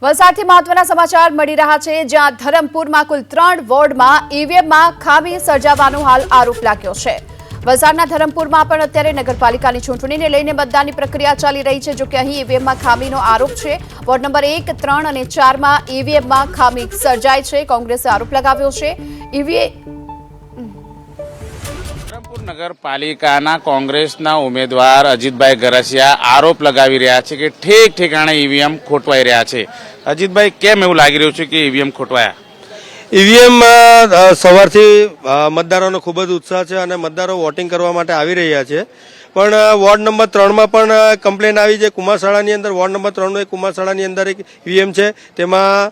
વલસાડથી મહત્વના સમાચાર મળી રહ્યા છે, જ્યાં ધરમપુરમાં કુલ 3 વોર્ડમાં ઈવીએમમાં ખામી સર્જાવાનો હાલ આરોપ લાગ્યો છે। વલસાડના ધરમપુરમાં પણ અત્યારે નગરપાલિકાની ચૂંટણીને લઈને મતદાનની પ્રક્રિયા ચાલી રહી છે, જો કે અહીં ઈવીએમમાં ખામીનો આરોપ છે। વોર્ડ નંબર 1, 3 અને 4માં ઈવીએમમાં ખામી સર્જાઈ છે। કોંગ્રેસે આરોપ લગાવ્યો છે। ધરમપુર નગરપાલિકાના કોંગ્રેસના ઉમેદવાર અજીતભાઈ ગરસિયા આરોપ લગાવી રહ્યા છે કે ઠેક ઠેકાણે ઈવીએમ ખોટવાઈ રહ્યા છે। અજીતભાઈ, કેમ એવું લાગી રહ્યું છે કે ઈવીએમ ખોટવાયા? ઈવીએમ સવારથી મતદારોનો ખૂબ જ ઉત્સાહ છે અને મતદારો વોટિંગ કરવા માટે આવી રહ્યા છે, પણ વોર્ડ નંબર 3માં પણ કમ્પ્લેન આવી છે। કુમારશાળાની અંદર વોર્ડ નંબર 3નું એક કુમારશાળાની અંદર એક ઈવીએમ છે, તેમાં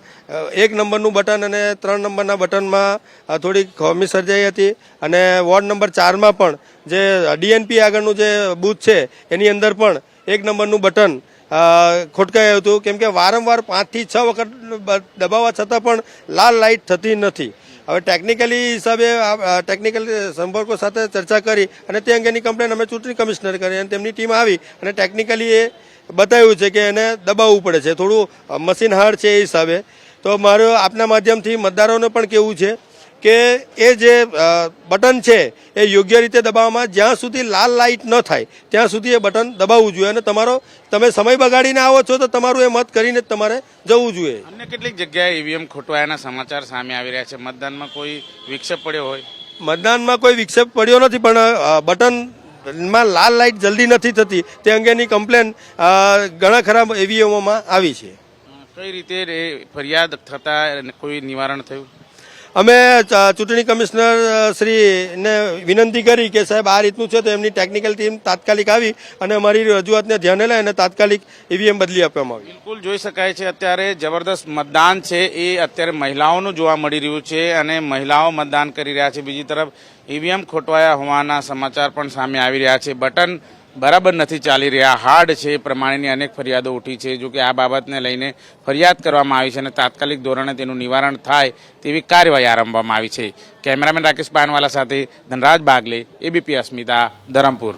1 નંબરનું બટન અને 3 નંબરના બટનમાં થોડી ખામી સર્જાઈ હતી। અને વોર્ડ નંબર 4માં પણ જે ડીએનપી આગળનું જે બૂથ છે એની અંદર પણ 1 નંબરનું બટન ખોટકાયું હતું, કેમ કે વારંવાર 5 થી 6 વખત દબાવવા છતાં પણ લાલ લાઇટ થતી નથી। હવે ટેકનિકલી હિસાબે ટેકનિકલ સંપર્કો સાથે ચર્ચા કરી અને તે અંગેની કમ્પ્લેન અમે ચૂંટણી કમિશનર કરી અને તેમની ટીમ આવી અને ટેકનિકલી એ બતાવ્યું છે કે એને દબાવવું પડે છે, થોડું મશીન હાર્ડ છે એ હિસાબે। તો મારું આપના માધ્યમથી મતદારોને પણ કહેવું છે કે એ જે બટન છે એ યોગ્ય રીતે દબાવવામાં જ્યાં સુધી લાલ લાઇટ ન થાય ત્યાં સુધી એ બટન દબાવવું જોઈએ અને તમે સમય બગાડીને આવો છો તો તમારું એ મત કરીને જ તમારે જવું જોઈએ। અન્ય કેટલીક જગ્યાએ ઈવીએમ ખોટવાયાના સમાચાર સામે આવી રહ્યા છે। મતદાનમાં કોઈ વિક્ષેપ પડ્યો હોય? મતદાનમાં કોઈ વિક્ષેપ પડ્યો નથી, પણ બટનમાં લાલ લાઇટ જલ્દી નથી થતી તે અંગેની કમ્પ્લેન ઘણા ખરા ઈવીએમોમાં આવી છે। કઈ રીતે ફરિયાદ થતાં કોઈ નિવારણ થયું? અમે ચૂંટણી કમિશનર શ્રીને વિનંતી કરી કે સાહેબ આ રીતનું છે, તો એમની ટેકનિકલ ટીમ તાત્કાલિક આવી અને અમારી રજૂઆતને ધ્યાને લઈ અને તાત્કાલિક ઈવીએમ બદલી આપવામાં આવી। બિલકુલ જોઈ શકાય છે અત્યારે જબરદસ્ત મતદાન છે એ અત્યારે મહિલાઓનું જોવા મળી રહ્યું છે અને મહિલાઓ મતદાન કરી રહ્યા છે। બીજી તરફ ઈવીએમ ખોટવાયા હોવાના સમાચાર પણ સામે આવી રહ્યા છે। બટન બરાબર નથી ચાલી રહ્યા, હાર્ડ છે, એ પ્રમાણેની અનેક ફરિયાદો ઉઠી છે। જો કે આ બાબતને લઈને ફરિયાદ કરવામાં આવી છે અને તાત્કાલિક ધોરણે તેનું નિવારણ થાય તેવી કાર્યવાહી આરંભવામાં આવી છે। કેમેરામેન રાકેશ પાનવાલા સાથે ધનરાજ બાગલે, એબીપી અસ્મિતા, ધરમપુર।